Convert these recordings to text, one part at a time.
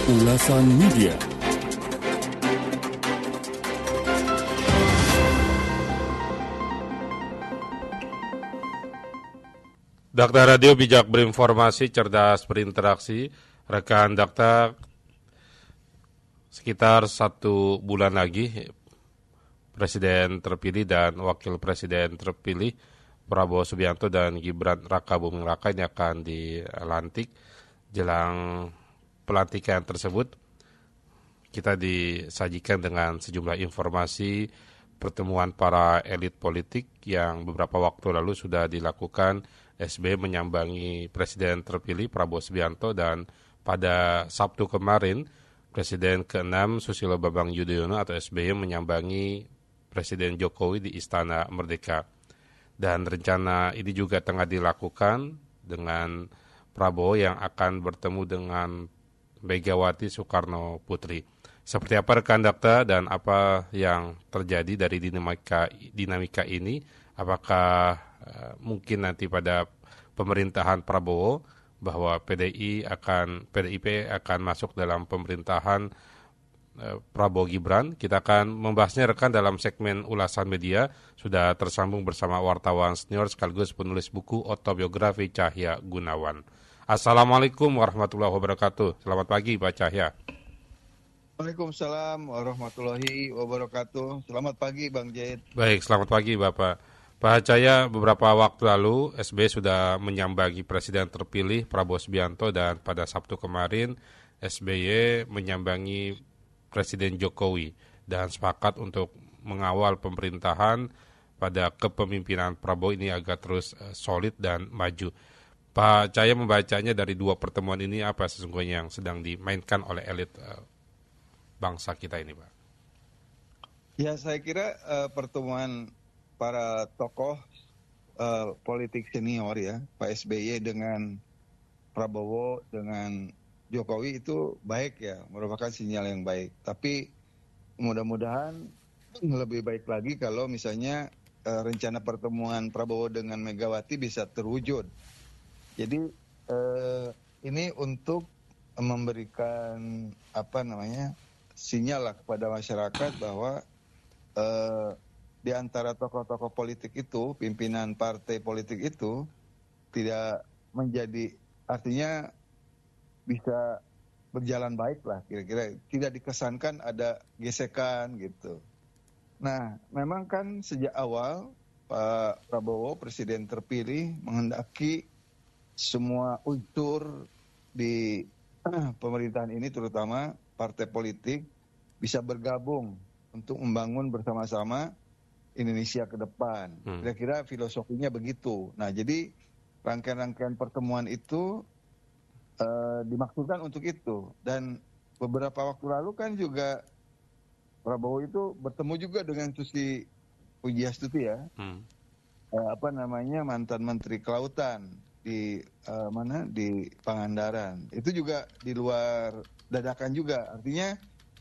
Ulasan Media. Dakta Radio bijak berinformasi, cerdas berinteraksi. Rekan Dakta, sekitar 1 bulan lagi Presiden terpilih dan Wakil Presiden terpilih Prabowo Subianto dan Gibran Raka Buming Raka ini akan dilantik. Jelang pelantikan tersebut, kita disajikan dengan sejumlah informasi pertemuan para elit politik yang beberapa waktu lalu sudah dilakukan. SBY menyambangi Presiden terpilih Prabowo Subianto dan pada Sabtu kemarin Presiden ke-6 Susilo Bambang Yudhoyono atau SBY menyambangi Presiden Jokowi di Istana Merdeka. Dan rencana ini juga tengah dilakukan dengan Prabowo yang akan bertemu dengan Megawati Soekarno Putri. Seperti apa rekan Dakta dan apa yang terjadi dari dinamika ini? Apakah mungkin nanti pada pemerintahan Prabowo bahwa PDIP akan masuk dalam pemerintahan Prabowo Gibran? Kita akan membahasnya rekan dalam segmen ulasan media. Sudah tersambung bersama wartawan senior sekaligus penulis buku autobiografi Cahya Gunawan. Assalamualaikum warahmatullahi wabarakatuh. Selamat pagi Pak Cahya. Waalaikumsalam warahmatullahi wabarakatuh. Selamat pagi Bang Jait. Baik, selamat pagi Bapak. Pak Cahya, beberapa waktu lalu SBY sudah menyambangi Presiden terpilih Prabowo Subianto dan pada Sabtu kemarin SBY menyambangi Presiden Jokowi dan sepakat untuk mengawal pemerintahan pada kepemimpinan Prabowo ini agar terus solid dan maju. Pak Cahya membacanya dari dua pertemuan ini, apa sesungguhnya yang sedang dimainkan oleh elit bangsa kita ini, Pak? Ya, saya kira pertemuan para tokoh politik senior ya, Pak SBY dengan Prabowo dengan Jokowi itu baik ya, merupakan sinyal yang baik. Tapi mudah-mudahan lebih baik lagi kalau misalnya rencana pertemuan Prabowo dengan Megawati bisa terwujud. Jadi ini untuk memberikan sinyal lah kepada masyarakat bahwa di antara tokoh-tokoh politik itu, pimpinan partai politik itu tidak menjadi, artinya bisa berjalan baik lah kira-kira, tidak dikesankan ada gesekan gitu. Nah, memang kan sejak awal Pak Prabowo Presiden terpilih menghendaki semua unsur di pemerintahan ini, terutama partai politik, bisa bergabung untuk membangun bersama-sama Indonesia ke depan. Kira-kira filosofinya begitu. Nah, jadi rangkaian-rangkaian pertemuan itu dimaksudkan untuk itu. Dan beberapa waktu lalu kan juga Prabowo itu bertemu juga dengan Susi Pujiastuti ya, mantan Menteri Kelautan di di Pangandaran. Itu juga di luar dadakan juga. Artinya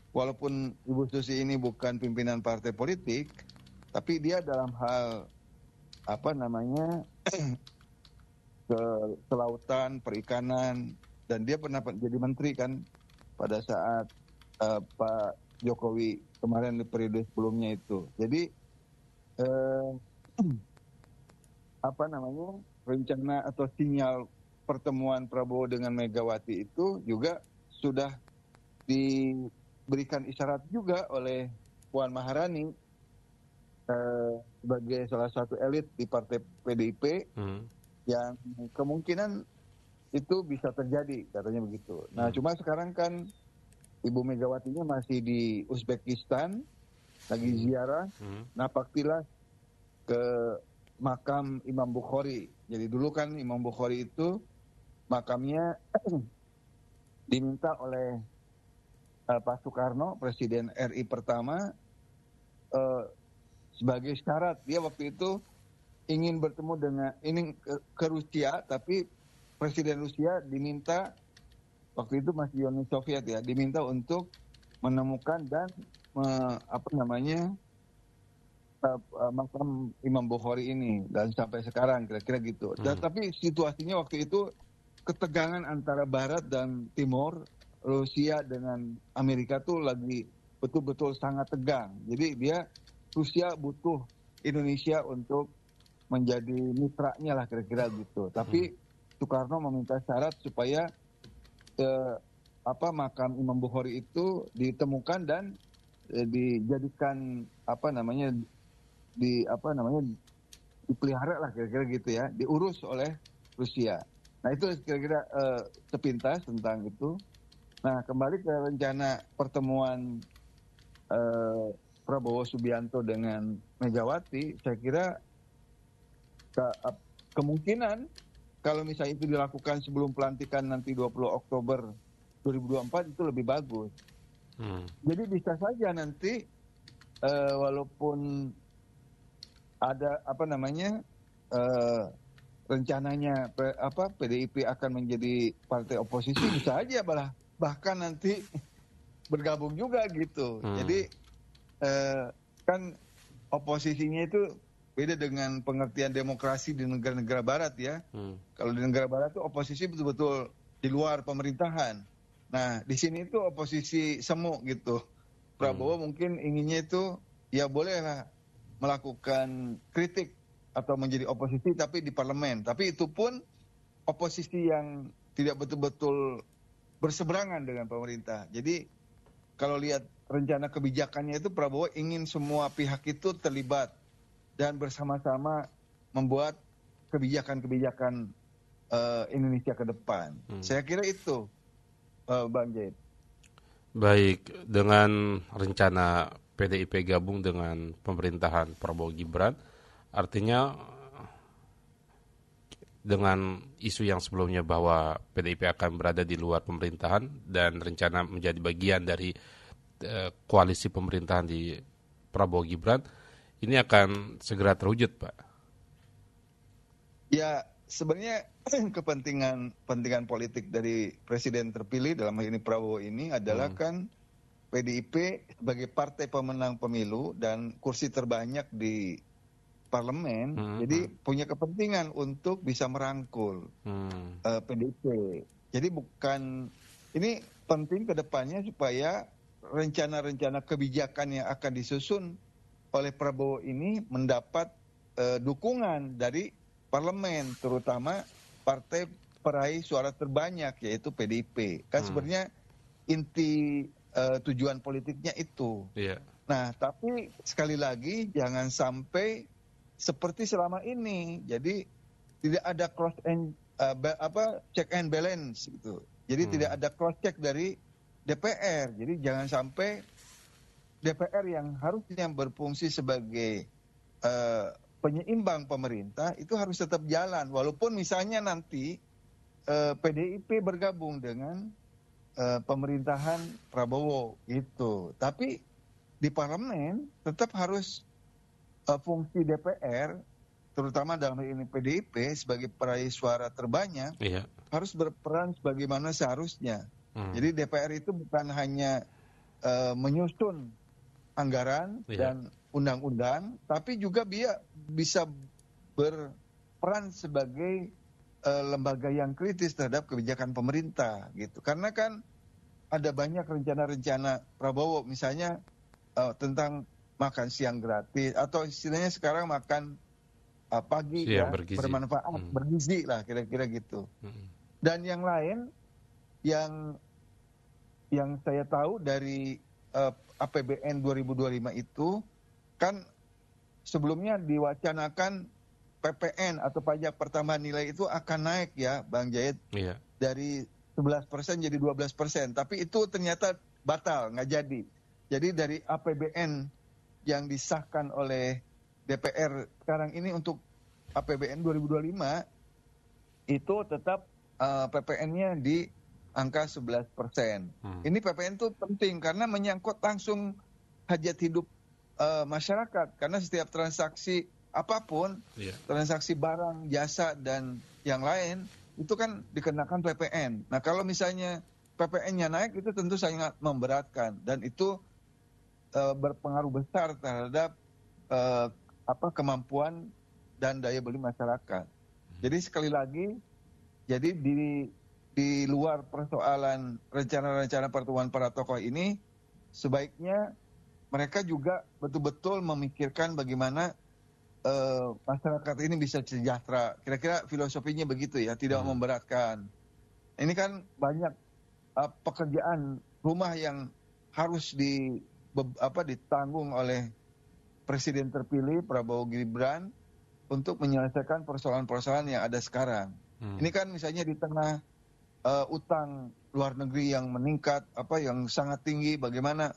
walaupun Ibu Susi ini bukan pimpinan partai politik, tapi dia dalam hal kelautan, perikanan, dan dia pernah jadi menteri kan pada saat Pak Jokowi kemarin di periode sebelumnya itu. Jadi rencana atau sinyal pertemuan Prabowo dengan Megawati itu juga sudah diberikan isyarat juga oleh Puan Maharani sebagai salah satu elit di partai PDIP yang kemungkinan itu bisa terjadi, katanya begitu. Nah, cuma sekarang kan Ibu Megawatinya masih di Uzbekistan, lagi ziarah, napaktilas ke makam Imam Bukhari. Jadi dulu kan Imam Bukhari itu makamnya diminta oleh Pak Soekarno, Presiden RI pertama, sebagai syarat. Dia waktu itu ingin bertemu ke Rusia, tapi Presiden Rusia diminta, waktu itu masih Uni Soviet ya, diminta untuk menemukan dan makam Imam Bukhari ini, dan sampai sekarang kira-kira gitu. Dan tapi situasinya waktu itu ketegangan antara Barat dan Timur Rusia dengan Amerika tuh lagi betul-betul sangat tegang. Jadi Rusia butuh Indonesia untuk menjadi mitranya lah kira-kira gitu. Tapi Soekarno meminta syarat supaya makam Imam Bukhari itu ditemukan dan dijadikan dipelihara lah kira-kira gitu ya, diurus oleh Rusia. Nah itu kira-kira sepintas tentang itu. Nah kembali ke rencana pertemuan Prabowo Subianto dengan Megawati, saya kira kemungkinan kalau misalnya itu dilakukan sebelum pelantikan nanti 20 Oktober 2024 itu lebih bagus. Jadi bisa saja nanti walaupun ada rencananya PDIP akan menjadi partai oposisi, bisa aja bahkan nanti bergabung juga gitu. Jadi kan oposisinya itu beda dengan pengertian demokrasi di negara-negara barat ya. Kalau di negara barat itu oposisi betul-betul di luar pemerintahan. Nah di sini itu oposisi semu gitu. Prabowo mungkin inginnya itu ya bolehlah melakukan kritik atau menjadi oposisi tapi di parlemen. Tapi itu pun oposisi yang tidak betul-betul berseberangan dengan pemerintah. Jadi kalau lihat rencana kebijakannya itu Prabowo ingin semua pihak itu terlibat dan bersama-sama membuat kebijakan-kebijakan Indonesia ke depan. Saya kira itu, Bang Jaid. Baik, dengan rencana PDIP gabung dengan pemerintahan Prabowo Gibran, artinya dengan isu yang sebelumnya bahwa PDIP akan berada di luar pemerintahan dan rencana menjadi bagian dari koalisi pemerintahan di Prabowo Gibran, ini akan segera terwujud, Pak? Ya, sebenarnya kepentingan politik dari presiden terpilih dalam hal ini Prabowo ini adalah kan PDIP sebagai partai pemenang pemilu dan kursi terbanyak di parlemen, jadi punya kepentingan untuk bisa merangkul PDIP. Jadi ini penting ke depannya supaya rencana-rencana kebijakan yang akan disusun oleh Prabowo ini mendapat dukungan dari parlemen, terutama partai peraih suara terbanyak yaitu PDIP. Kan sebenarnya inti tujuan politiknya itu. Yeah. Nah, tapi sekali lagi jangan sampai seperti selama ini. Jadi tidak ada check and balance gitu. Jadi tidak ada cross check dari DPR. Jadi jangan sampai DPR yang harusnya berfungsi sebagai penyeimbang pemerintah itu harus tetap jalan walaupun misalnya nanti PDIP bergabung dengan pemerintahan Prabowo gitu. Tapi di parlemen tetap harus fungsi DPR, terutama dalam hal ini PDIP sebagai peraih suara terbanyak, harus berperan sebagaimana seharusnya. Jadi DPR itu bukan hanya menyusun anggaran dan undang-undang, tapi juga bisa berperan sebagai lembaga yang kritis terhadap kebijakan pemerintah gitu. Karena kan ada banyak rencana-rencana Prabowo, misalnya tentang makan siang gratis atau istilahnya sekarang makan pagi ya bergizi. Bermanfaat, bergizi lah kira-kira gitu. Dan yang lain yang saya tahu dari APBN 2025 itu kan sebelumnya diwacanakan PPN atau pajak pertambahan nilai itu akan naik ya Bang Jaid, dari 11% jadi 12%, tapi itu ternyata batal, nggak jadi. Jadi dari APBN yang disahkan oleh DPR sekarang ini untuk APBN 2025 itu tetap PPN-nya di angka 11%. Ini PPN itu penting karena menyangkut langsung hajat hidup masyarakat, karena setiap transaksi apapun, transaksi barang, jasa dan yang lain itu kan dikenakan PPN. Nah kalau misalnya PPN-nya naik itu tentu sangat memberatkan dan itu berpengaruh besar terhadap kemampuan dan daya beli masyarakat. Jadi sekali lagi, jadi di luar persoalan rencana-rencana pertemuan para tokoh ini, sebaiknya mereka juga betul-betul memikirkan bagaimana masyarakat ini bisa sejahtera. Kira-kira filosofinya begitu ya, tidak memberatkan. Ini kan banyak pekerjaan rumah yang harus ditanggung oleh Presiden terpilih Prabowo Gibran untuk menyelesaikan persoalan-persoalan yang ada sekarang. Ini kan misalnya di tengah utang luar negeri yang meningkat, yang sangat tinggi, bagaimana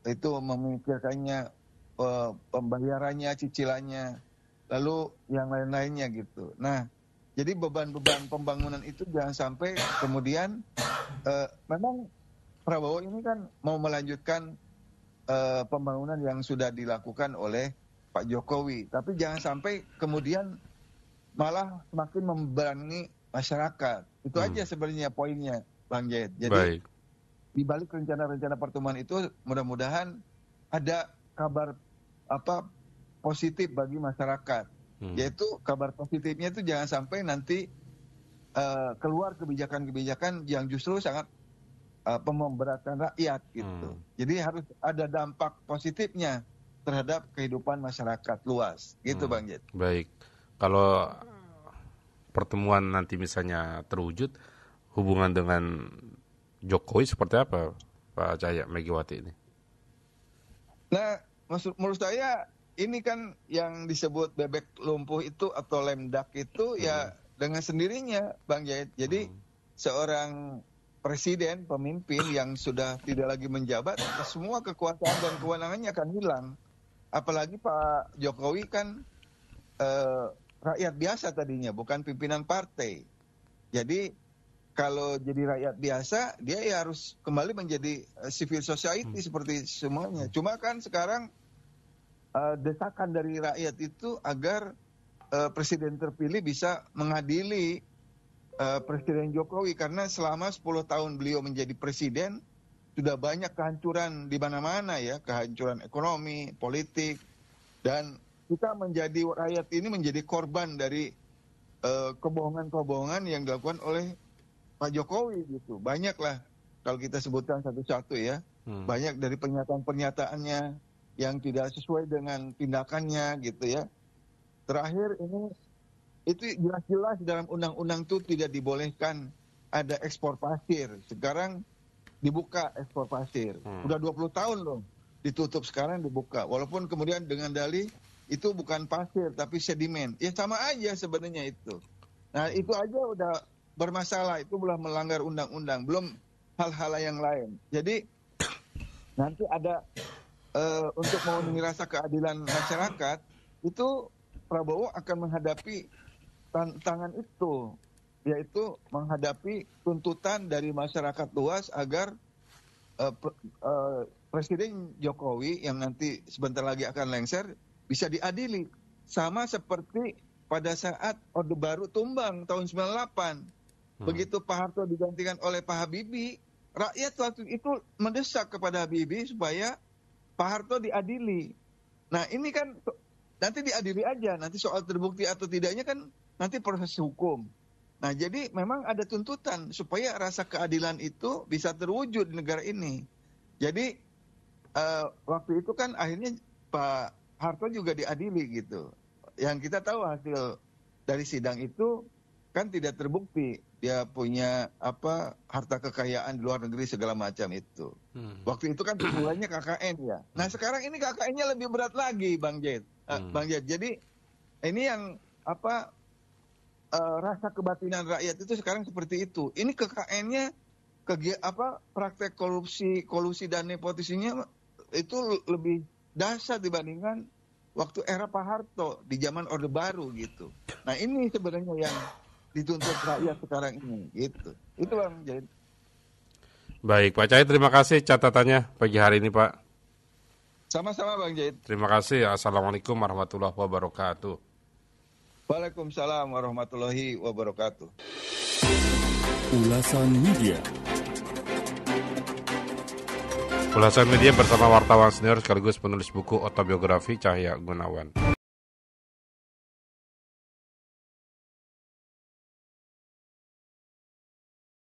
itu memikirkannya, pembayarannya, cicilannya, lalu yang lain-lainnya gitu. Nah, jadi beban-beban pembangunan itu jangan sampai kemudian memang Prabowo ini kan mau melanjutkan pembangunan yang sudah dilakukan oleh Pak Jokowi. Tapi jangan sampai kemudian malah semakin membebani masyarakat. Itu aja sebenarnya poinnya, Bang Jayed. Jadi di balik rencana-rencana pertemuan itu mudah-mudahan ada kabar positif bagi masyarakat. Yaitu kabar positifnya itu jangan sampai nanti keluar kebijakan-kebijakan yang justru sangat memberatkan rakyat gitu. Jadi harus ada dampak positifnya terhadap kehidupan masyarakat luas. Gitu Bang Jayed. Baik. Kalau pertemuan nanti misalnya terwujud, hubungan dengan Jokowi seperti apa Pak Cahaya Megawati ini? Nah, menurut saya ini kan yang disebut bebek lumpuh itu atau lemdak itu ya dengan sendirinya Bang Jayed. Jadi seorang presiden, pemimpin yang sudah tidak lagi menjabat, semua kekuasaan dan kewenangannya akan hilang. Apalagi Pak Jokowi kan rakyat biasa tadinya, bukan pimpinan partai. Jadi kalau jadi rakyat biasa, dia ya harus kembali menjadi civil society seperti semuanya. Cuma kan sekarang desakan dari rakyat itu agar presiden terpilih bisa mengadili Presiden Jokowi, karena selama 10 tahun beliau menjadi presiden sudah banyak kehancuran di mana-mana ya, kehancuran ekonomi, politik, dan kita menjadi rakyat ini menjadi korban dari kebohongan-kebohongan yang dilakukan oleh Pak Jokowi gitu. Banyaklah kalau kita sebutkan satu-satu ya, banyak dari pernyataan-pernyataannya yang tidak sesuai dengan tindakannya gitu ya. Terakhir ini itu jelas-jelas dalam undang-undang itu tidak dibolehkan ada ekspor pasir. Sekarang dibuka ekspor pasir. Udah 20 tahun loh ditutup, sekarang dibuka. Walaupun kemudian dengan dalih itu bukan pasir tapi sedimen. Ya sama aja sebenarnya itu. Nah itu aja udah bermasalah, itu belum melanggar undang-undang, belum hal-hal yang lain. Jadi nanti ada untuk memenuhi rasa keadilan masyarakat, itu Prabowo akan menghadapi tantangan itu, yaitu menghadapi tuntutan dari masyarakat luas agar Presiden Jokowi yang nanti sebentar lagi akan lengser bisa diadili. Sama seperti pada saat Orde Baru tumbang tahun 98. Begitu Pak Harto digantikan oleh Pak Habibie, rakyat waktu itu mendesak kepada Habibie supaya Pak Harto diadili. Nah ini kan nanti diadili aja, nanti soal terbukti atau tidaknya kan nanti proses hukum. Nah jadi memang ada tuntutan supaya rasa keadilan itu bisa terwujud di negara ini. Jadi waktu itu kan akhirnya Pak Harto juga diadili gitu. Yang kita tahu hasil dari sidang itu kan tidak terbukti dia punya harta kekayaan di luar negeri segala macam itu. Waktu itu kan tuduhannya KKN ya. Nah sekarang ini KKN-nya lebih berat lagi Bang Jayed. Bang Jayed. Jadi ini yang rasa kebatinan rakyat itu sekarang seperti itu. Ini KKN-nya praktek kolusi dan nepotismenya itu lebih dahsyat dibandingkan waktu era Pak Harto di zaman Orde Baru gitu. Nah ini sebenarnya yang dituntut rakyat sekarang ini gitu. Itu Bang Jayed. Baik Pak Cahaya, terima kasih catatannya pagi hari ini Pak. Sama-sama Bang Jayed. Terima kasih. Assalamualaikum warahmatullahi wabarakatuh. Waalaikumsalam warahmatullahi wabarakatuh. Ulasan Media. Ulasan Media bersama wartawan senior sekaligus penulis buku autobiografi Cahaya Gunawan.